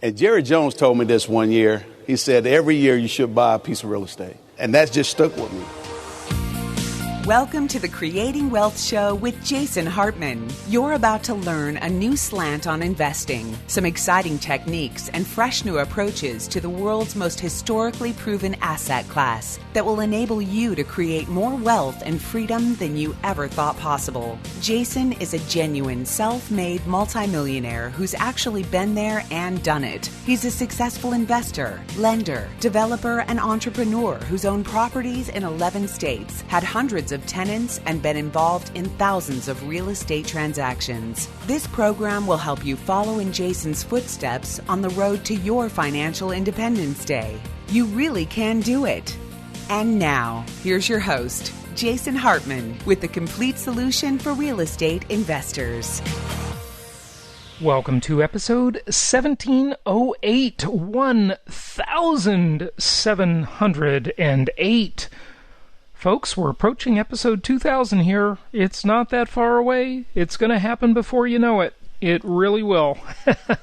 And Jerry Jones told me this one year. He said, every year you should buy a piece of real estate. And that just stuck with me. Welcome to the Creating Wealth Show with Jason Hartman. You're about to learn a new slant on investing, some exciting techniques, and fresh new approaches to the world's most historically proven asset class that will enable you to create more wealth and freedom than you ever thought possible. Jason is a genuine self-made multimillionaire who's actually been there and done it. He's a successful investor, lender, developer, and entrepreneur who's owned properties in 11 states, had hundreds of tenants, and been involved in thousands of real estate transactions. This program will help you follow in Jason's footsteps on the road to your financial independence day. You really can do it. And now, here's your host, Jason Hartman, with the complete solution for real estate investors. Welcome to episode 1708, 1708. Folks, we're approaching episode 2000 here. It's not that far away. It's going to happen before you know it. It really will.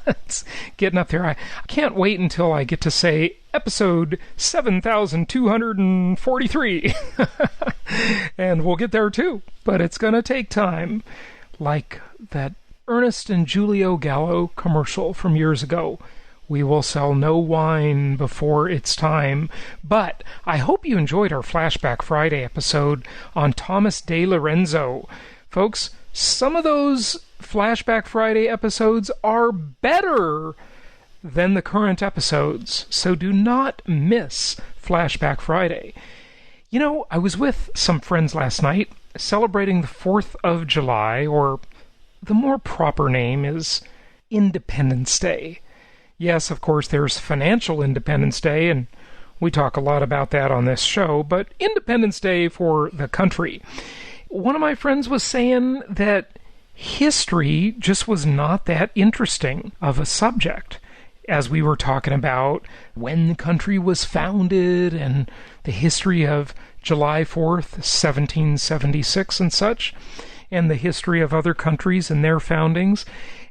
It's getting up there. I can't wait until I get to say episode 7243. And we'll get there too. But it's going to take time. Like that Ernest and Julio Gallo commercial from years ago. We will sell no wine before it's time. But I hope you enjoyed our Flashback Friday episode on Thomas De Lorenzo. Folks, some of those Flashback Friday episodes are better than the current episodes, so do not miss Flashback Friday. You know, I was with some friends last night celebrating the 4th of July, or the more proper name is Independence Day. Yes, of course, there's Financial Independence Day, and we talk a lot about that on this show, but Independence Day for the country. One of my friends was saying that history just was not that interesting of a subject, as we were talking about when the country was founded and the history of July 4th, 1776 and such, and the history of other countries and their foundings.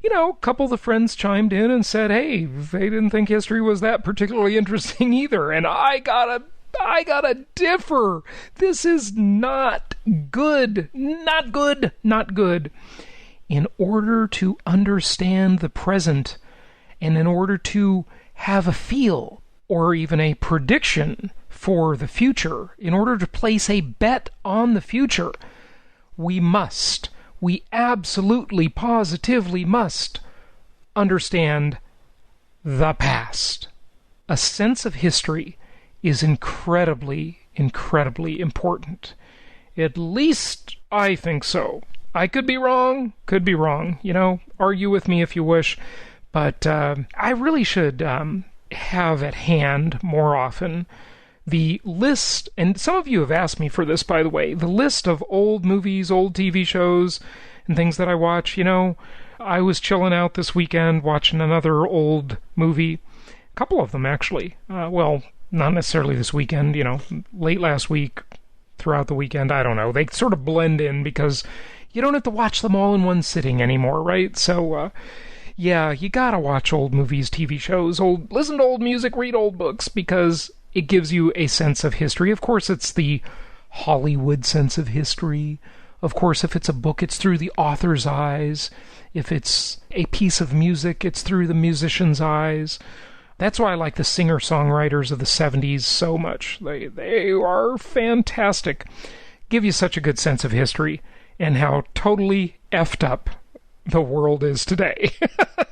You know, a couple of the friends chimed in and said, hey, they didn't think history was that particularly interesting either. And I gotta differ. This is not good. Not good. Not good. In order to understand the present, and in order to have a feel or even a prediction for the future, in order to place a bet on the future, we absolutely, positively must understand the past. A sense of history is incredibly, incredibly important. At least I think so. I could be wrong. You know, argue with me if you wish. But I really should have at hand more often the list, and some of you have asked me for this, by the way, the list of old movies, old TV shows, and things that I watch. You know, I was chilling out this weekend watching another old movie, a couple of them actually. Well, not necessarily this weekend, you know, late last week, throughout the weekend, I don't know. They sort of blend in because you don't have to watch them all in one sitting anymore, right? So, yeah, you gotta watch old movies, TV shows, listen to old music, read old books, because it gives you a sense of history. Of course, it's the Hollywood sense of history. Of course, if it's a book, it's through the author's eyes. If it's a piece of music, it's through the musician's eyes. That's why I like the singer-songwriters of the 70s so much. They are fantastic. Give you such a good sense of history and how totally effed up the world is today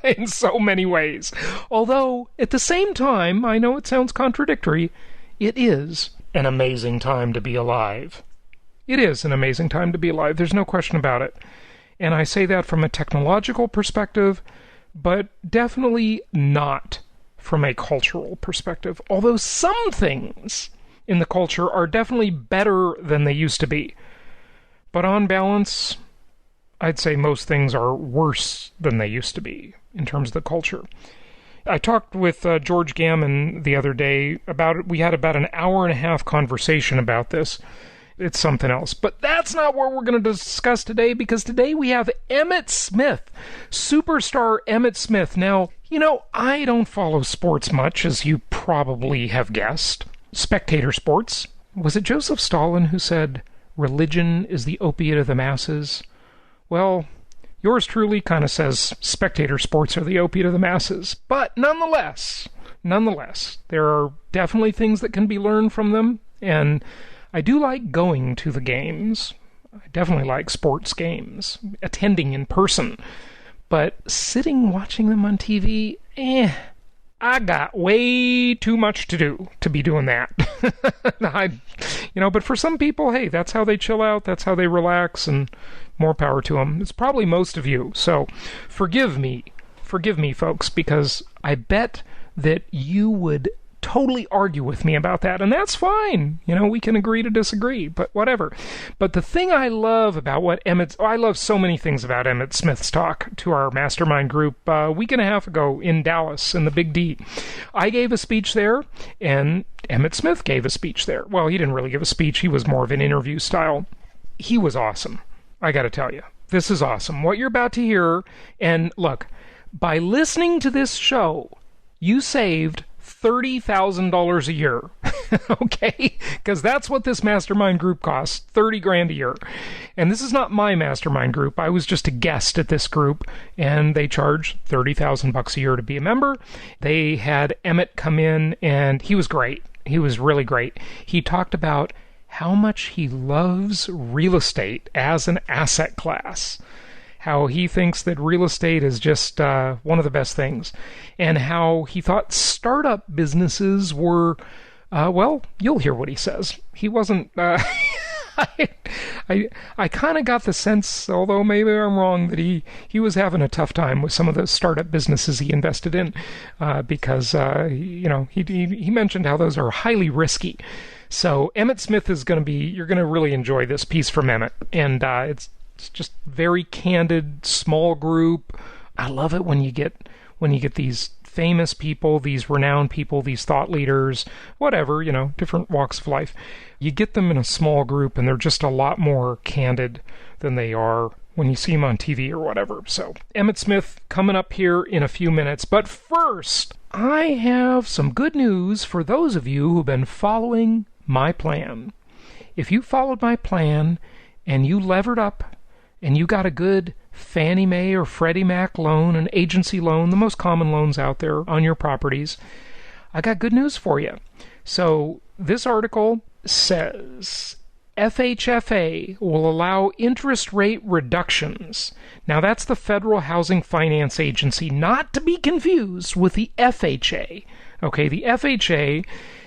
in so many ways. Although, at the same time, I know it sounds contradictory, it is an amazing time to be alive. It is an amazing time to be alive. There's no question about it. And I say that from a technological perspective, but definitely not from a cultural perspective. Although some things in the culture are definitely better than they used to be. But on balance, I'd say most things are worse than they used to be in terms of the culture. I talked with George Gammon the other day about it. We had about an hour and a half conversation about this. it's something else. But that's not what we're going to discuss today, because today we have Emmitt Smith, superstar Emmitt Smith. Now, I don't follow sports much, as you probably have guessed. Spectator sports. Was it Joseph Stalin who said, religion is the opiate of the masses? Well, yours truly kind of says spectator sports are the opiate of the masses. But nonetheless, there are definitely things that can be learned from them, and I do like going to the games. I definitely like sports games, attending in person. But sitting watching them on TV, I got way too much to do to be doing that. But for some people, hey, that's how they chill out, that's how they relax, and more power to them. It's probably most of you, so forgive me, folks, because I bet that you would totally argue with me about that, and that's fine. We can agree to disagree, but whatever. But the thing I love about I love so many things about Emmitt Smith's talk to our mastermind group a week and a half ago in Dallas in the Big D. I gave a speech there, and Emmitt Smith gave a speech there. Well, he didn't really give a speech. He was more of an interview style. He was awesome. I got to tell you, this is awesome. What you're about to hear, and look, by listening to this show, you saved $30,000 a year. Okay? Because that's what this mastermind group costs, $30,000 a year. And this is not my mastermind group. I was just a guest at this group, and they charge $30,000 a year to be a member. They had Emmitt come in, and he was great. He was really great. He talked about how much he loves real estate as an asset class, how he thinks that real estate is just one of the best things, and how he thought startup businesses were, you'll hear what he says. He wasn't, I kind of got the sense, although maybe I'm wrong, that he was having a tough time with some of the startup businesses he invested in, because, he mentioned how those are highly risky. So Emmitt Smith you're going to really enjoy this piece from Emmitt, and it's just very candid, small group. I love it when you get these famous people, these renowned people, these thought leaders, whatever, different walks of life. You get them in a small group, and they're just a lot more candid than they are when you see them on TV or whatever. So Emmitt Smith coming up here in a few minutes. But first, I have some good news for those of you who've been following my plan. If you followed my plan and you levered up and you got a good Fannie Mae or Freddie Mac loan, an agency loan, the most common loans out there on your properties, I got good news for you. So this article says FHFA will allow interest rate reductions. Now that's the Federal Housing Finance Agency, not to be confused with the FHA. Okay, the FHA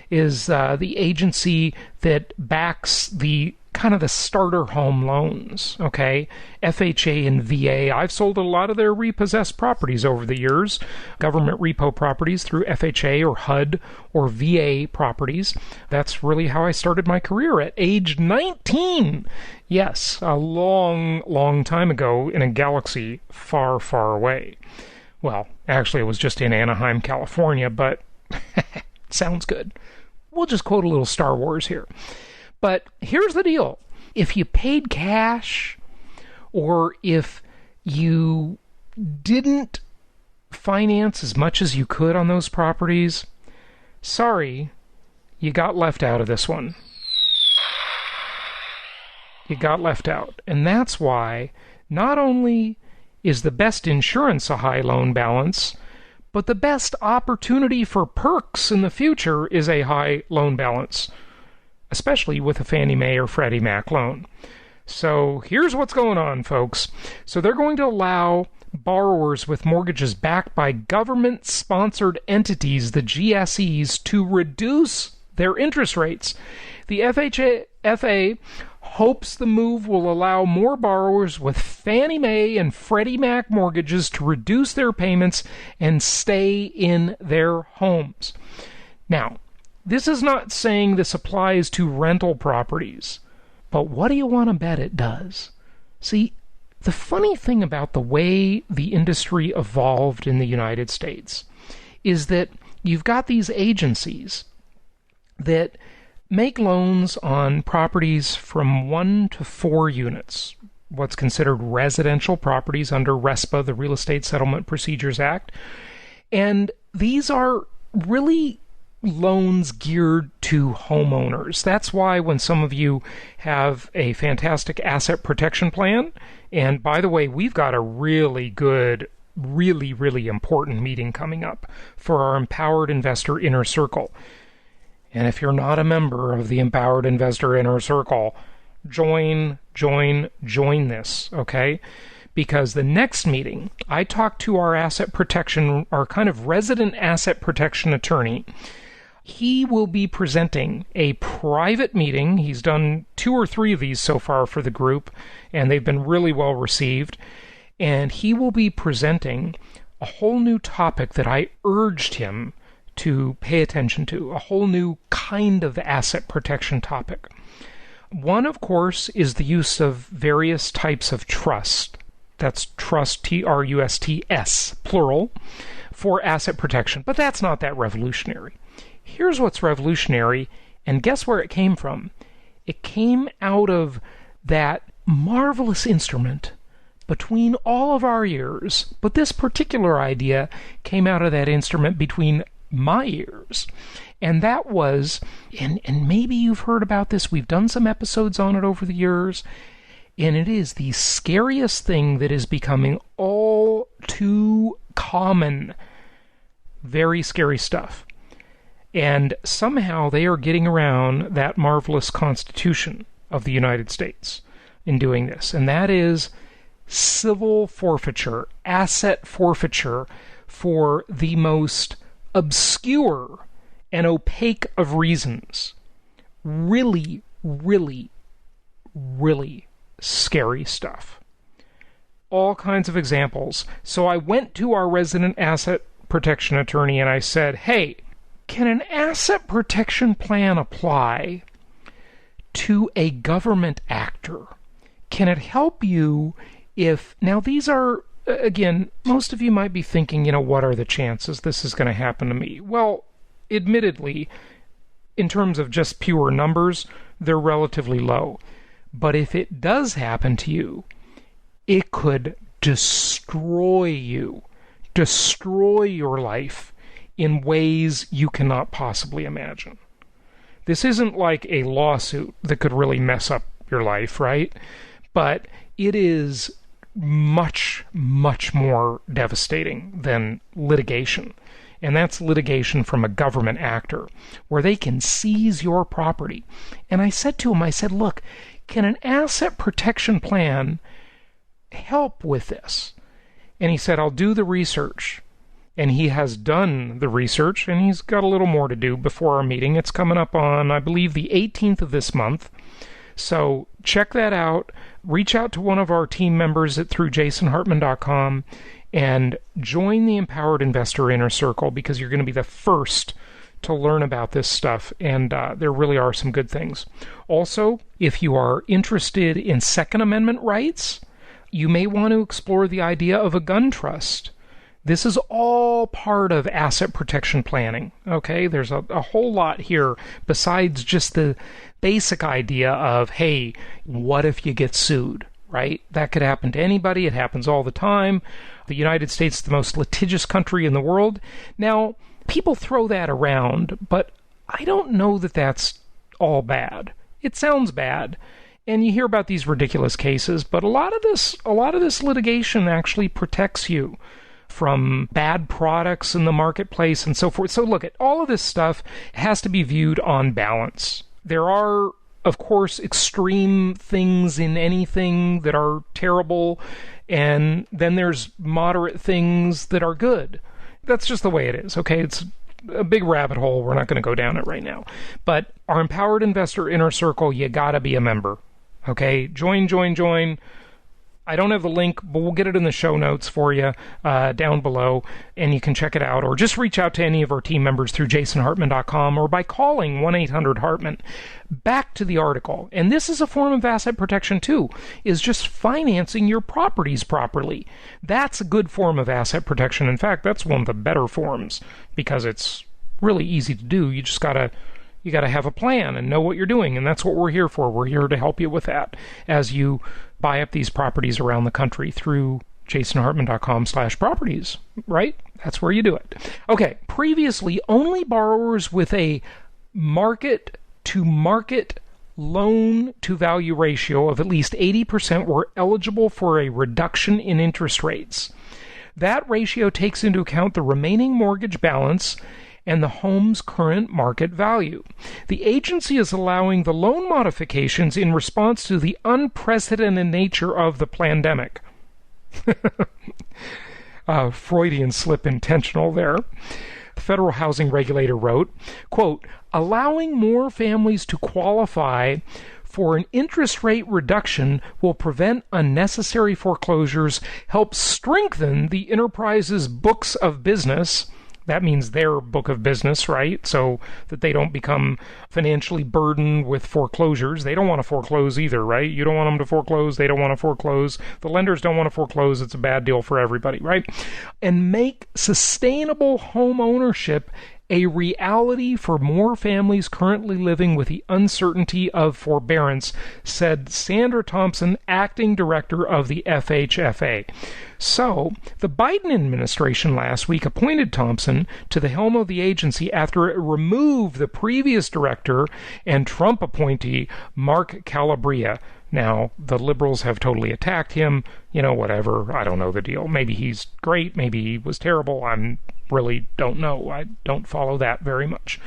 is the agency that backs the starter home loans, okay? FHA and VA. I've sold a lot of their repossessed properties over the years, government repo properties through FHA or HUD or VA properties. That's really how I started my career at age 19. Yes, a long, long time ago in a galaxy far, far away. Well, actually, it was just in Anaheim, California, but sounds good. We'll just quote a little Star Wars here. But here's the deal. If you paid cash, or if you didn't finance as much as you could on those properties, sorry, you got left out of this one. You got left out. And that's why not only is the best insurance a high loan balance, but the best opportunity for perks in the future is a high loan balance, especially with a Fannie Mae or Freddie Mac loan. So here's what's going on, folks. So they're going to allow borrowers with mortgages backed by government-sponsored entities, the GSEs, to reduce their interest rates. The FHFA hopes the move will allow more borrowers with Fannie Mae and Freddie Mac mortgages to reduce their payments and stay in their homes. Now, this is not saying this applies to rental properties, but what do you want to bet it does? See, the funny thing about the way the industry evolved in the United States is that you've got these agencies that make loans on properties from 1 to 4 units, what's considered residential properties under RESPA, the Real Estate Settlement Procedures Act. And these are really loans geared to homeowners. That's why when some of you have a fantastic asset protection plan, and by the way, we've got a really good, really important meeting coming up for our Empowered Investor Inner Circle. And if you're not a member of the Empowered Investor Inner Circle, join this, okay? Because the next meeting, I talked to our kind of resident asset protection attorney. He will be presenting a private meeting. He's done 2 or 3 of these so far for the group, and they've been really well received. And he will be presenting a whole new topic that I urged him to pay attention to, a whole new kind of asset protection topic. One, of course, is the use of various types of trust. That's trust, T-R-U-S-T-S, plural, for asset protection. But that's not that revolutionary. Here's what's revolutionary, and guess where it came from? It came out of that marvelous instrument between all of our ears, but this particular idea came out of that instrument between my ears. And that was, and maybe you've heard about this, we've done some episodes on it over the years, and it is the scariest thing that is becoming all too common. Very scary stuff. And somehow they are getting around that marvelous Constitution of the United States in doing this. And that is civil forfeiture, asset forfeiture for the most obscure and opaque of reasons. Really scary stuff. All kinds of examples. So I went to our resident asset protection attorney and I said, hey, can an asset protection plan apply to a government actor? Can it help you if... Now, these are, again, most of you might be thinking, what are the chances this is going to happen to me? Well, admittedly, in terms of just pure numbers, they're relatively low. But if it does happen to you, it could destroy you, destroy your life in ways you cannot possibly imagine. This isn't like a lawsuit that could really mess up your life, right? But it is much more devastating than litigation. And that's litigation from a government actor, where they can seize your property. And I said to him, look, can an asset protection plan help with this? And he said, I'll do the research. And he has done the research, and he's got a little more to do before our meeting. It's coming up on, I believe, the 18th of this month. So check that out. Reach out to one of our team members through jasonhartman.com and join the Empowered Investor Inner Circle, because you're going to be the first to learn about this stuff, and there really are some good things. Also, if you are interested in Second Amendment rights, you may want to explore the idea of a gun trust. This is all part of asset protection planning, okay? There's a whole lot here besides just the basic idea of, hey, what if you get sued, right? That could happen to anybody. It happens all the time. The United States is the most litigious country in the world. Now, people throw that around, but I don't know that that's all bad. It sounds bad. And you hear about these ridiculous cases, but a lot of this litigation actually protects you from bad products in the marketplace and so forth. So look, at all of this stuff has to be viewed on balance. There are, of course, extreme things in anything that are terrible, and then there's moderate things that are good. That's just the way it is, okay? It's a big rabbit hole. We're not going to go down it right now. But our Empowered Investor Inner Circle, you got to be a member, okay? Join. I don't have the link, but we'll get it in the show notes for you down below, and you can check it out. Or just reach out to any of our team members through jasonhartman.com or by calling 1-800-HARTMAN. Back to the article. And this is a form of asset protection, too, is just financing your properties properly. That's a good form of asset protection. In fact, that's one of the better forms, because it's really easy to do. You just got to, You got to have a plan and know what you're doing, and that's what we're here for. We're here to help you with that as you buy up these properties around the country through jasonhartman.com/properties, right? That's where you do it. Okay, previously, only borrowers with a market-to-market loan-to-value ratio of at least 80% were eligible for a reduction in interest rates. That ratio takes into account the remaining mortgage balance and the home's current market value. The agency is allowing the loan modifications in response to the unprecedented nature of the pandemic. Freudian slip intentional there. The federal housing regulator wrote, quote, allowing more families to qualify for an interest rate reduction will prevent unnecessary foreclosures, help strengthen the enterprise's books of business. That means their book of business, right? So that they don't become financially burdened with foreclosures. They don't want to foreclose either, right? You don't want them to foreclose. They don't want to foreclose. The lenders don't want to foreclose. It's a bad deal for everybody, right? And make sustainable home ownership a reality for more families currently living with the uncertainty of forbearance, said Sandra Thompson, acting director of the FHFA. So, the Biden administration last week appointed Thompson to the helm of the agency after it removed the previous director and Trump appointee, Mark Calabria. Now, the liberals have totally attacked him. Whatever. I don't know the deal. Maybe he's great. Maybe he was terrible. I really don't know. I don't follow that very much.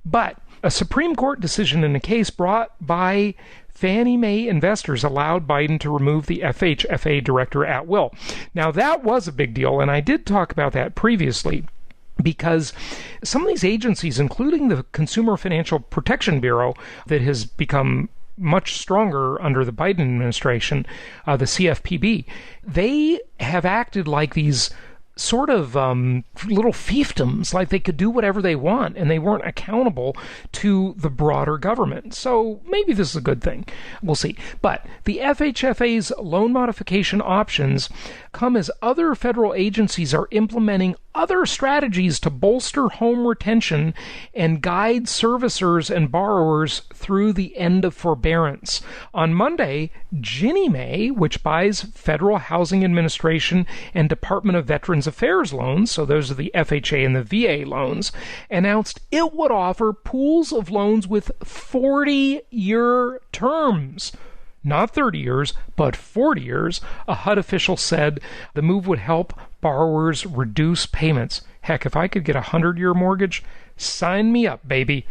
But a Supreme Court decision in a case brought by Fannie Mae investors allowed Biden to remove the FHFA director at will. Now, that was a big deal, and I did talk about that previously, because some of these agencies, including the Consumer Financial Protection Bureau, that has become much stronger under the Biden administration, the CFPB, they have acted like these sort of little fiefdoms, like they could do whatever they want, and they weren't accountable to the broader government. So maybe this is a good thing. We'll see. But the FHFA's loan modification options come as other federal agencies are implementing other strategies to bolster home retention and guide servicers and borrowers through the end of forbearance. On Monday, Ginnie Mae, which buys Federal Housing Administration and Department of Veterans Affairs loans, so those are the FHA and the VA loans, announced it would offer pools of loans with 40-year terms. Not 30 years, but 40 years. A HUD official said the move would help borrowers reduce payments. Heck, if I could get a 100-year mortgage, sign me up, baby.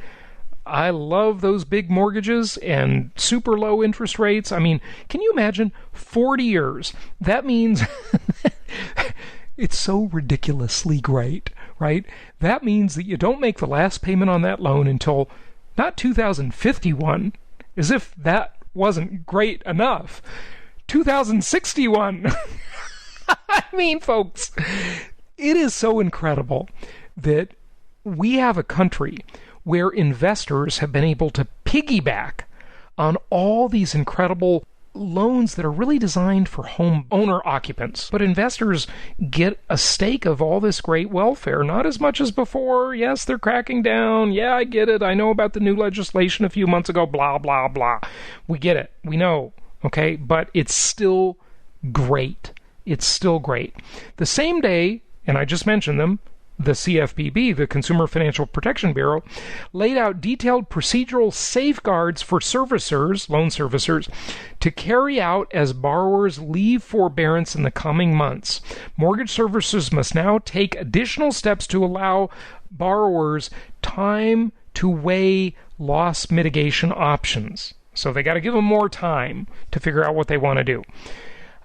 I love those big mortgages and super low interest rates. I mean, can you imagine 40 years? That means it's so ridiculously great, right? That means that you don't make the last payment on that loan until not 2051, as if that wasn't great enough. 2061. I mean, folks, it is so incredible that we have a country where investors have been able to piggyback on all these incredible loans that are really designed for home owner occupants. But investors get a stake of all this great welfare, not as much as before. Yes, they're cracking down. Yeah, I get it. I know about the new legislation a few months ago, blah, blah, blah. We get it. We know. Okay? But it's still great. It's still great. The same day, and I just mentioned them, the CFPB, the Consumer Financial Protection Bureau, laid out detailed procedural safeguards for servicers, loan servicers, to carry out as borrowers leave forbearance in the coming months. Mortgage servicers must now take additional steps to allow borrowers time to weigh loss mitigation options. So they got to give them more time to figure out what they want to do.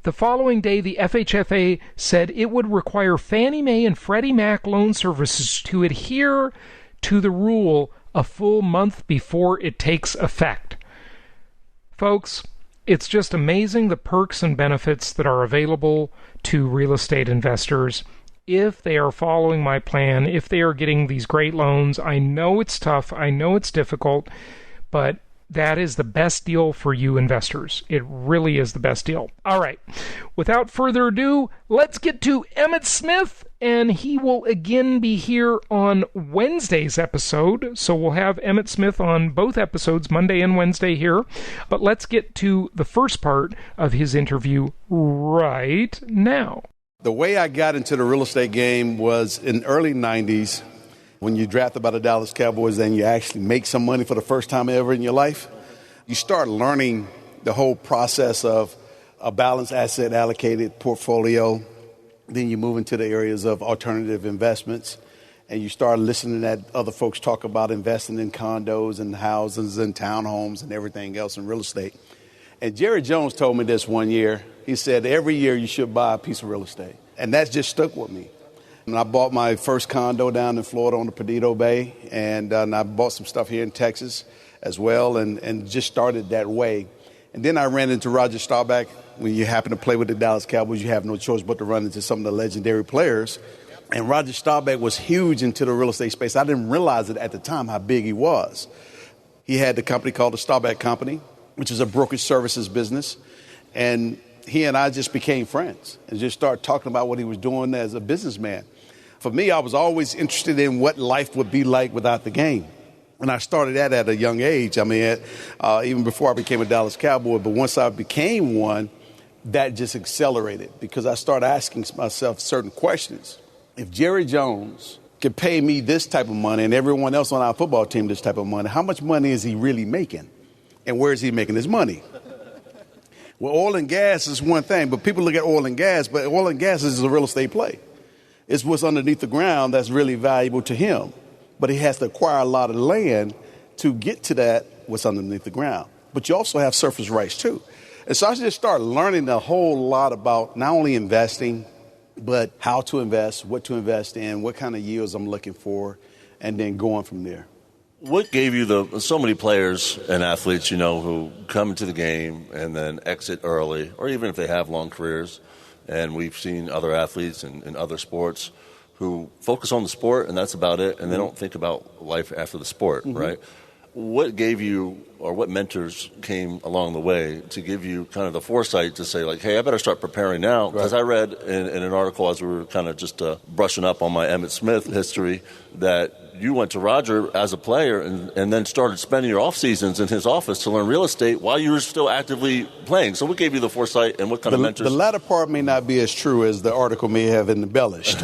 The following day, the FHFA said it would require Fannie Mae and Freddie Mac loan services to adhere to the rule a full month before it takes effect. Folks, it's just amazing the perks and benefits that are available to real estate investors if they are following my plan, if they are getting these great loans. I know it's tough, I know it's difficult, but that is the best deal for you investors. It really is the best deal. All right. Without further ado, let's get to Emmitt Smith, and he will again be here on Wednesday's episode. So we'll have Emmitt Smith on both episodes, Monday and Wednesday here. But let's get to the first part of his interview right now. The way I got into the real estate game was in the early 90s. When you're drafted by the Dallas Cowboys and you actually make some money for the first time ever in your life, you start learning the whole process of a balanced asset allocated portfolio. Then you move into the areas of alternative investments, and you start listening at other folks talk about investing in condos and houses and townhomes and everything else in real estate. And Jerry Jones told me this one year. He said, every year you should buy a piece of real estate. And that just stuck with me. And I bought my first condo down in Florida on the Perdido Bay, and I bought some stuff here in Texas as well, and just started that way. And then I ran into Roger Staubach. When you happen to play with the Dallas Cowboys, you have no choice but to run into some of the legendary players. And Roger Staubach was huge into the real estate space. I didn't realize it at the time how big he was. He had the company called the Staubach Company, which is a brokerage services business, and he and I just became friends and just started talking about what he was doing as a businessman. For me, I was always interested in what life would be like without the game. And I started that at a young age. I mean, even before I became a Dallas Cowboy. But once I became one, that just accelerated because I started asking myself certain questions. If Jerry Jones could pay me this type of money and everyone else on our football team this type of money, how much money is he really making? And where is he making his money? Well, oil and gas is one thing, but people look at oil and gas, but oil and gas is a real estate play. It's what's underneath the ground that's really valuable to him. But he has to acquire a lot of land to get to that, what's underneath the ground. But you also have surface rights, too. And so I just started learning a whole lot about not only investing, but how to invest, what to invest in, what kind of yields I'm looking for, and then going from there. What gave you so many players and athletes, who come into the game and then exit early, or even if they have long careers, and we've seen other athletes in other sports who focus on the sport and that's about it, and they don't think about life after the sport, right? What gave you, or what mentors came along the way to give you kind of the foresight to say, like, hey, I better start preparing now? Because I read in an article as we were kind of just brushing up on my Emmitt Smith history that you went to Roger as a player and then started spending your off seasons in his office to learn real estate while you were still actively playing. So what gave you the foresight and what kind of mentors? The latter part may not be as true as the article may have embellished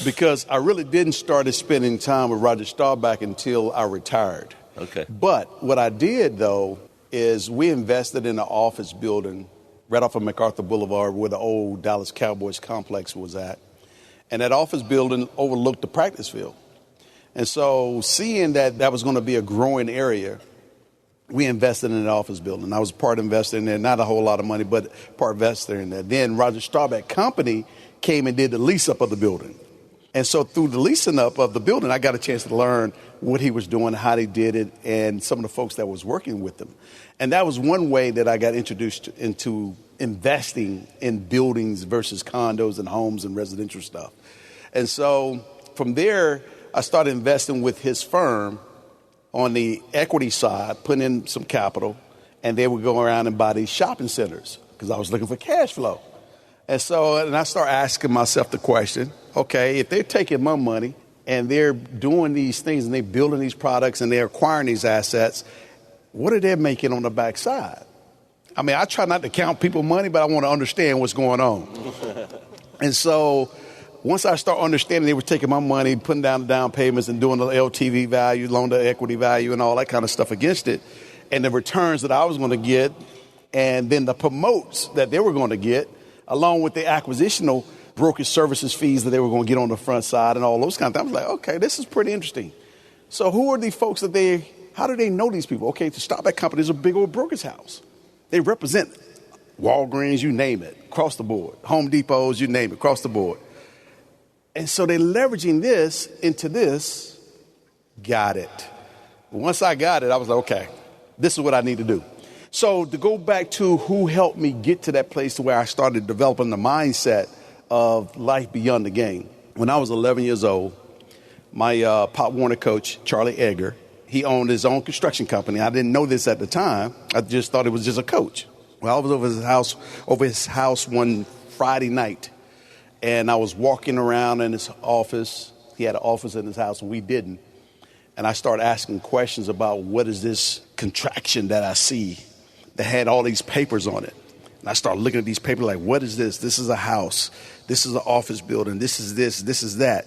because I really didn't start spending time with Roger Staubach until I retired. Okay. But what I did, though, is we invested in an office building right off of MacArthur Boulevard where the old Dallas Cowboys complex was at. And that office building overlooked the practice field. And so seeing that was going to be a growing area, we invested in an office building. I was part investor in there, not a whole lot of money, but part investor in there. Then Roger Staubach Company came and did the lease up of the building. And so through the leasing up of the building, I got a chance to learn what he was doing, how they did it, and some of the folks that was working with them. And that was one way that I got introduced into investing in buildings versus condos and homes and residential stuff. And so from there, I started investing with his firm on the equity side, putting in some capital, and they would go around and buy these shopping centers because I was looking for cash flow. And I started asking myself the question, okay, if they're taking my money and they're doing these things and they're building these products and they're acquiring these assets, what are they making on the backside? I mean, I try not to count people's money, but I want to understand what's going on. And so once I start understanding they were taking my money, putting down the down payments and doing the LTV value, loan to equity value and all that kind of stuff against it, and the returns that I was going to get, and then the promotes that they were going to get, along with the acquisitional brokerage services fees that they were going to get on the front side and all those kind of things. I was like, okay, this is pretty interesting. So who are these folks how do they know these people? Okay, the Staubach Company is a big old brokerage house. They represent Walgreens, you name it, across the board. Home Depots, you name it, across the board. And so they're leveraging this into this. Got it. Once I got it, I was like, okay, this is what I need to do. So to go back to who helped me get to that place to where I started developing the mindset of life beyond the game. When I was 11 years old, my Pop Warner coach, Charlie Egger, He owned his own construction company. I didn't know this at the time. I just thought it was just a coach. Well, I was over his house one Friday night, and I was walking around in his office. He had an office in his house, and we didn't. And I started asking questions about what is this contraction that I see that had all these papers on it. And I started looking at these papers like, what is this? This is a house. This is an office building. This is this. This is that.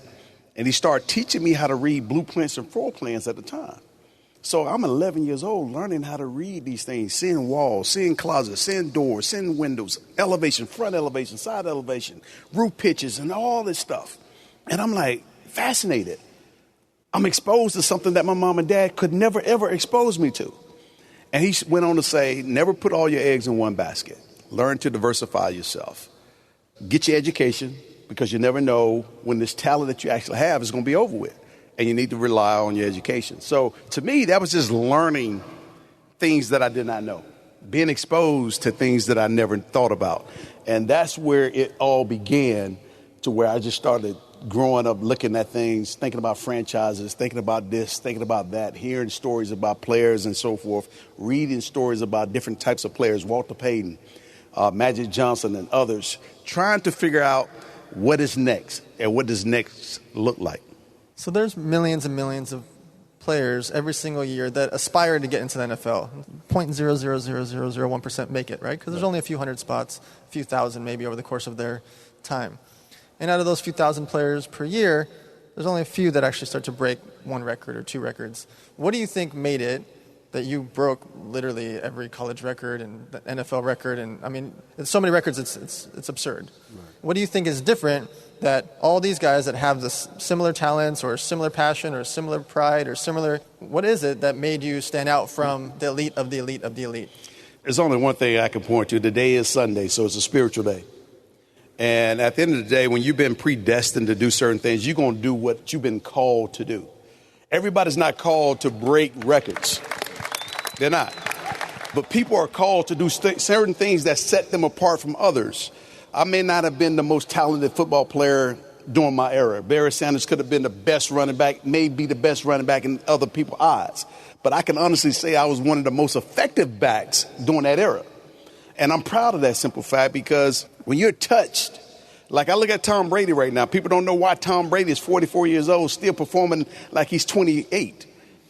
And he started teaching me how to read blueprints and floor plans at the time. So I'm 11 years old learning how to read these things, seeing walls, seeing closets, seeing doors, seeing windows, elevation, front elevation, side elevation, roof pitches, and all this stuff. And I'm like fascinated. I'm exposed to something that my mom and dad could never, ever expose me to. And he went on to say, never put all your eggs in one basket. Learn to diversify yourself. Get your education, because you never know when this talent that you actually have is going to be over with. And you need to rely on your education. So to me, that was just learning things that I did not know, being exposed to things that I never thought about. And that's where it all began, to where I just started growing up, looking at things, thinking about franchises, thinking about this, thinking about that, hearing stories about players and so forth, reading stories about different types of players, Walter Payton, Magic Johnson and others, trying to figure out what is next and what does next look like. So there's millions and millions of players every single year that aspire to get into the NFL. 0.00001% make it, right? Because there's only a few hundred spots, a few thousand maybe over the course of their time. And out of those few thousand players per year, there's only a few that actually start to break one record or two records. What do you think made it that you broke literally every college record and the NFL record? And I mean, it's so many records, it's absurd. Right. What do you think is different that all these guys that have this similar talents or similar passion or similar pride or similar, what is it that made you stand out from the elite of the elite of the elite? There's only one thing I can point to. The day is Sunday, so it's a spiritual day. And at the end of the day, when you've been predestined to do certain things, you're going to do what you've been called to do. Everybody's not called to break records. They're not. But people are called to do certain things that set them apart from others. I may not have been the most talented football player during my era. Barry Sanders could have been the best running back, maybe the best running back in other people's eyes. But I can honestly say I was one of the most effective backs during that era. And I'm proud of that simple fact, because when you're touched, like I look at Tom Brady right now, people don't know why Tom Brady is 44 years old, still performing like he's 28.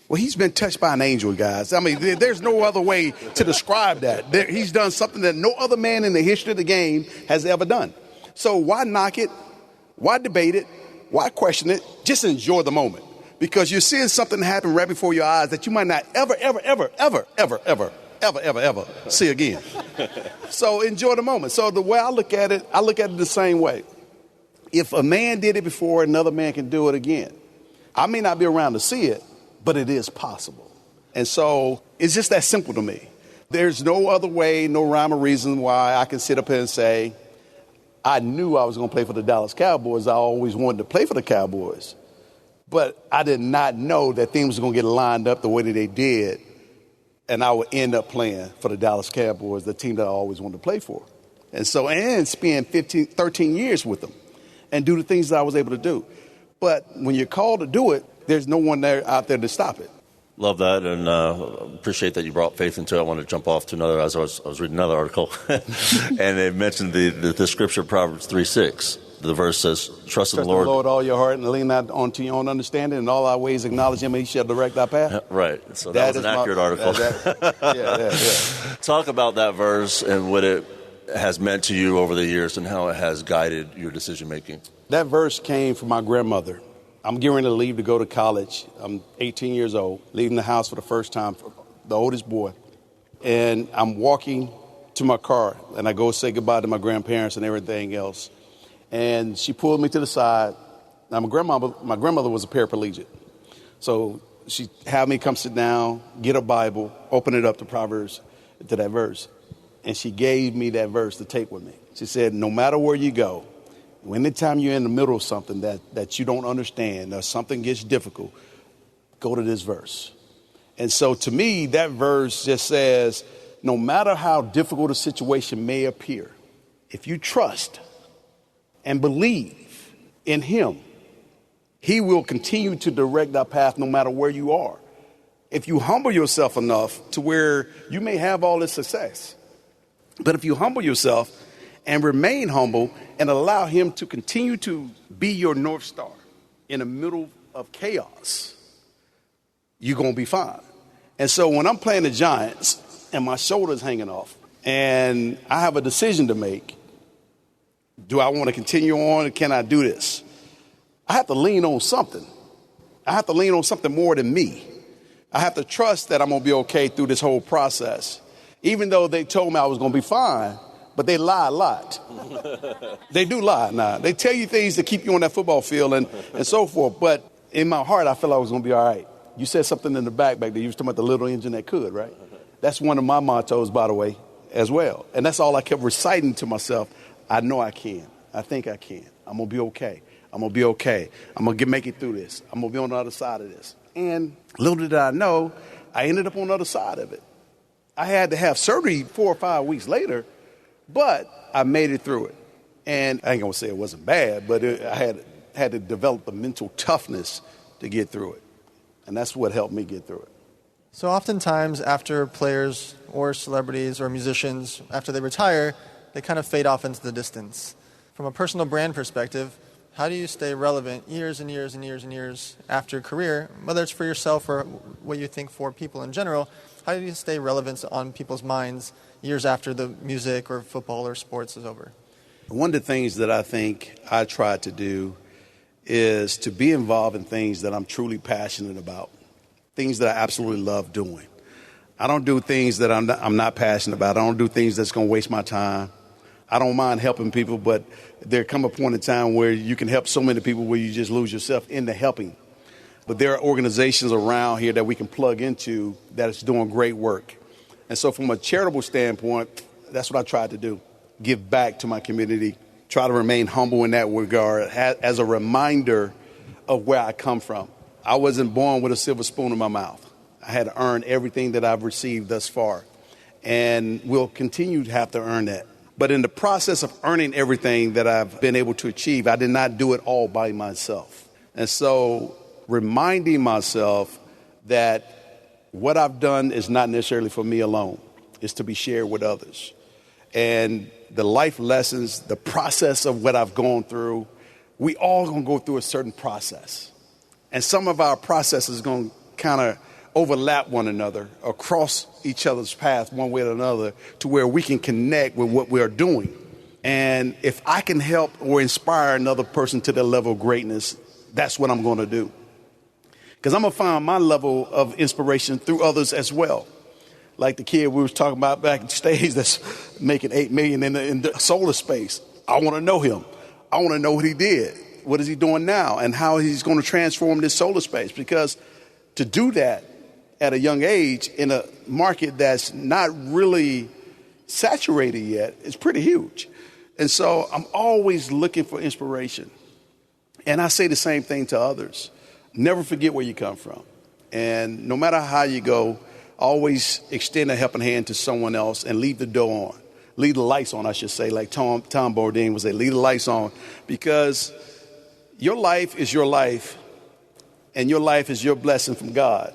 Well, he's been touched by an angel, guys. I mean, there's no other way to describe that. He's done something that no other man in the history of the game has ever done. So why knock it? Why debate it? Why question it? Just enjoy the moment, because you're seeing something happen right before your eyes that you might not ever see again. So enjoy the moment. So the way I look at it the same way. If a man did it before, another man can do it again. I may not be around to see it, but it is possible. And so it's just that simple to me. There's no other way, no rhyme or reason why I can sit up here and say, I knew I was going to play for the Dallas Cowboys. I always wanted to play for the Cowboys. But I did not know that things were going to get lined up the way that they did, and I would end up playing for the Dallas Cowboys, the team that I always wanted to play for. And so, and spend 13 years with them and do the things that I was able to do. But when you're called to do it, there's no one there out there to stop it. Love that, and appreciate that you brought faith into it. I want to jump off to another, as I was reading another article, and it mentioned the scripture, Proverbs 3:6. The verse says, trust in the Lord. All your heart, and lean not onto your own understanding, and all our ways acknowledge him, and he shall direct our path. Right, so that was an accurate article. Yeah. Talk about that verse and what it has meant to you over the years and how it has guided your decision-making. That verse came from my grandmother. I'm getting ready to leave to go to college. I'm 18 years old, leaving the house for the first time, the oldest boy. And I'm walking to my car, and I go say goodbye to my grandparents and everything else. And she pulled me to the side. Now, my grandmother was a paraplegic. So she had me come sit down, get a Bible, open it up to Proverbs, to that verse. And she gave me that verse to take with me. She said, no matter where you go, anytime you're in the middle of something that you don't understand or something gets difficult, go to this verse. And so to me, that verse just says, no matter how difficult a situation may appear, if you trust and believe in him, he will continue to direct our path no matter where you are. If you humble yourself enough to where you may have all this success, but if you humble yourself and remain humble and allow him to continue to be your North Star in the middle of chaos, you're going to be fine. And so when I'm playing the Giants and my shoulder's hanging off and I have a decision to make, do I want to continue on? Can I do this? I have to lean on something. I have to lean on something more than me. I have to trust that I'm going to be okay through this whole process. Even though they told me I was going to be fine, but they lie a lot. They do lie now. They tell you things to keep you on that football field and so forth. But in my heart, I felt I was going to be all right. You said something in the back there. You was talking about the little engine that could, right? That's one of my mottos, by the way, as well. And that's all I kept reciting to myself. I know I can. I think I can. I'm going to be okay. I'm going to be okay. I'm going to make it through this. I'm going to be on the other side of this. And little did I know, I ended up on the other side of it. I had to have surgery 4 or 5 weeks later, but I made it through it. And I ain't going to say it wasn't bad, but I had to develop the mental toughness to get through it. And that's what helped me get through it. So oftentimes after players or celebrities or musicians, after they retire, they kind of fade off into the distance. From a personal brand perspective, how do you stay relevant years and years and years and years after a career, whether it's for yourself or what you think for people in general? How do you stay relevant on people's minds years after the music or football or sports is over? One of the things that I think I try to do is to be involved in things that I'm truly passionate about, things that I absolutely love doing. I don't do things that I'm not passionate about. I don't do things that's going to waste my time. I don't mind helping people, but there come a point in time where you can help so many people where you just lose yourself in the helping. But there are organizations around here that we can plug into that is doing great work. And so from a charitable standpoint, that's what I tried to do, give back to my community, try to remain humble in that regard as a reminder of where I come from. I wasn't born with a silver spoon in my mouth. I had to earn everything that I've received thus far, and will continue to have to earn that. But in the process of earning everything that I've been able to achieve, I did not do it all by myself. And so reminding myself that what I've done is not necessarily for me alone. It's to be shared with others. And the life lessons, the process of what I've gone through, we all going to go through a certain process. And some of our processes is going to kind of overlap one another or cross each other's path one way or another to where we can connect with what we're doing. And if I can help or inspire another person to their level of greatness, that's what I'm going to do. Because I'm going to find my level of inspiration through others as well. Like the kid we was talking about back in stage that's making $8 million in the solar space. I want to know him. I want to know what he did. What is he doing now? And how he's going to transform this solar space. Because to do that at a young age in a market that's not really saturated yet is pretty huge. And so I'm always looking for inspiration. And I say the same thing to others. Never forget where you come from. And no matter how you go, always extend a helping hand to someone else and leave the door on. Leave the lights on, I should say, like Tom Bourdain would say, leave the lights on. Because your life is your life, and your life is your blessing from God.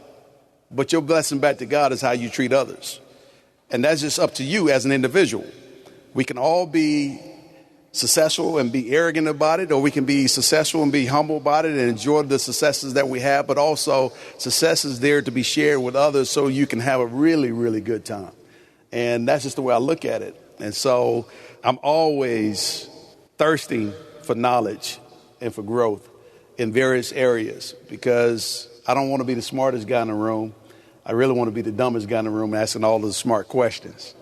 But your blessing back to God is how you treat others. And that's just up to you as an individual. We can all be successful and be arrogant about it, or we can be successful and be humble about it and enjoy the successes that we have, but also success is there to be shared with others so you can have a really, really good time. And that's just the way I look at it. And so I'm always thirsting for knowledge and for growth in various areas because I don't want to be the smartest guy in the room. I really want to be the dumbest guy in the room asking all the smart questions.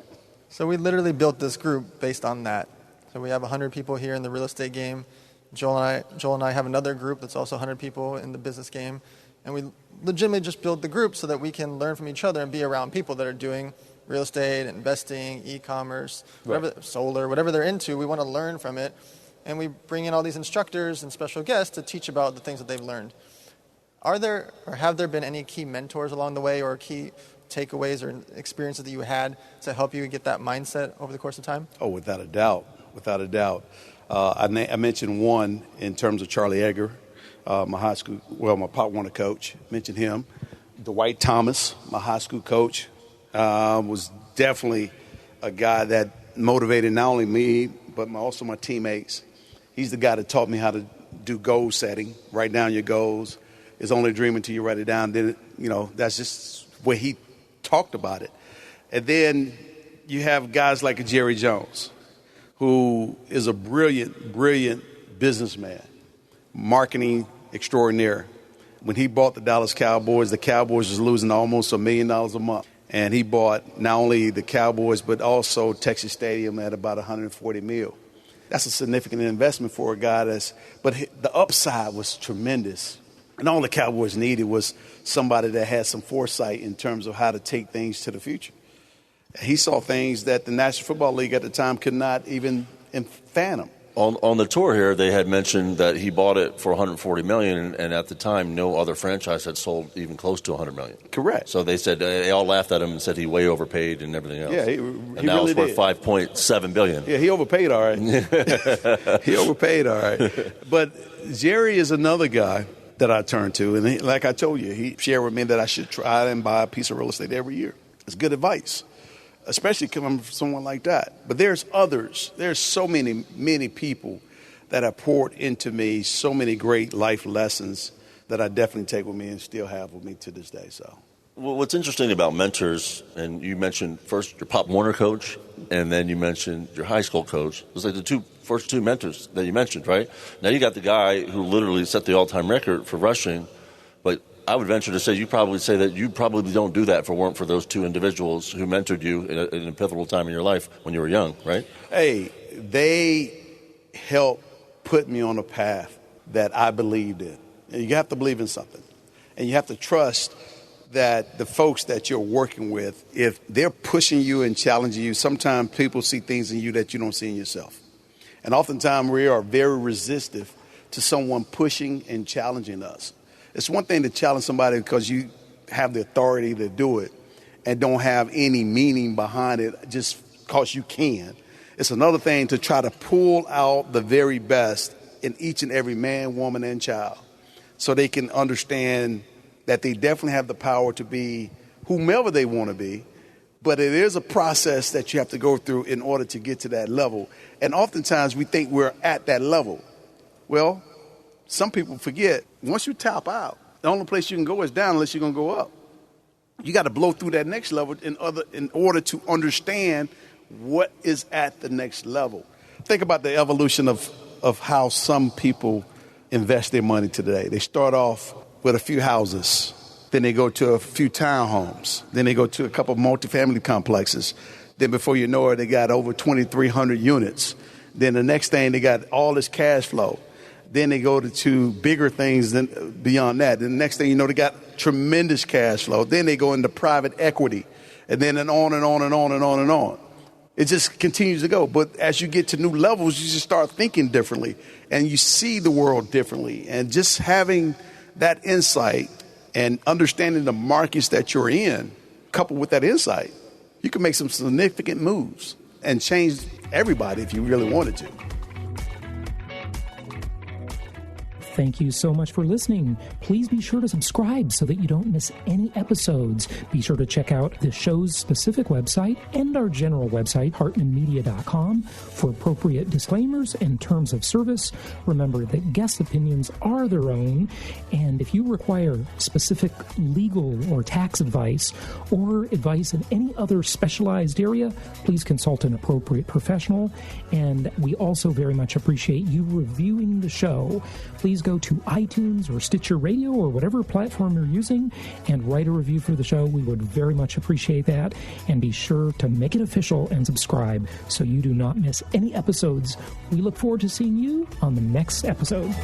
So we literally built this group based on that. So we have 100 people here in the real estate game. Joel and I have another group that's also 100 people in the business game. And we legitimately just build the group so that we can learn from each other and be around people that are doing real estate, investing, e-commerce, whatever, solar, whatever they're into. We want to learn from it. And we bring in all these instructors and special guests to teach about the things that they've learned. Are there or have there been any key mentors along the way or key takeaways or experiences that you had to help you get that mindset over the course of time? Oh, without a doubt. Without a doubt. I mentioned one in terms of Charlie Egger, my high school, my Pop Warner coach, mentioned him. Dwight Thomas, my high school coach, was definitely a guy that motivated not only me, but also my teammates. He's the guy that taught me how to do goal setting, write down your goals. It's only a dream until you write it down. Then, that's just where he talked about it. And then you have guys like Jerry Jones, who is a brilliant, brilliant businessman, marketing extraordinaire. When he bought the Dallas Cowboys, the Cowboys was losing almost $1 million a month. And he bought not only the Cowboys, but also Texas Stadium at about $140 million. That's a significant investment for a guy but the upside was tremendous. And all the Cowboys needed was somebody that had some foresight in terms of how to take things to the future. He saw things that the National Football League at the time could not even fathom. On the tour here, they had mentioned that he bought it for $140 million, and at the time, no other franchise had sold even close to $100 million. Correct. So they said they all laughed at him and said he way overpaid and everything else. Yeah, he now really it's worth $5.7 billion. Yeah, he overpaid all right. He overpaid all right. But Jerry is another guy that I turn to, and like I told you, he shared with me that I should try and buy a piece of real estate every year. It's good advice, especially coming from someone like that. But there's others. There's so many people that have poured into me so many great life lessons that I definitely take with me and still have with me to this day. So, well, what's interesting about mentors, and you mentioned first your Pop Warner coach, and then you mentioned your high school coach. It was like the first two mentors that you mentioned, right? Now you got the guy who literally set the all-time record for rushing, but I would venture to say you probably don't do that if it weren't for those two individuals who mentored you in a pivotal time in your life when you were young, right? Hey, they helped put me on a path that I believed in. And you have to believe in something. And you have to trust that the folks that you're working with, if they're pushing you and challenging you, sometimes people see things in you that you don't see in yourself. And oftentimes we are very resistive to someone pushing and challenging us. It's one thing to challenge somebody because you have the authority to do it and don't have any meaning behind it just because you can. It's another thing to try to pull out the very best in each and every man, woman, and child so they can understand that they definitely have the power to be whomever they want to be, but it is a process that you have to go through in order to get to that level. And oftentimes we think we're at that level. Well, some people forget, once you top out, the only place you can go is down unless you're going to go up. You got to blow through that next level in order to understand what is at the next level. Think about the evolution of how some people invest their money today. They start off with a few houses. Then they go to a few townhomes. Then they go to a couple of multifamily complexes. Then before you know it, they got over 2,300 units. Then the next thing, they got all this cash flow. Then they go to bigger things than beyond that. Then the next thing you know, they got tremendous cash flow. Then they go into private equity. And then on and on and on and on and on. It just continues to go. But as you get to new levels, you just start thinking differently. And you see the world differently. And just having that insight and understanding the markets that you're in, coupled with that insight, you can make some significant moves and change everybody if you really wanted to. Thank you so much for listening. Please be sure to subscribe so that you don't miss any episodes. Be sure to check out the show's specific website and our general website, hartmanmedia.com, for appropriate disclaimers and terms of service. Remember that guest opinions are their own, and if you require specific legal or tax advice or advice in any other specialized area, please consult an appropriate professional. And we also very much appreciate you reviewing the show. Please go to iTunes or Stitcher Radio or whatever platform you're using and write a review for the show. We would very much appreciate that. And be sure to make it official and subscribe so you do not miss any episodes. We look forward to seeing you on the next episode.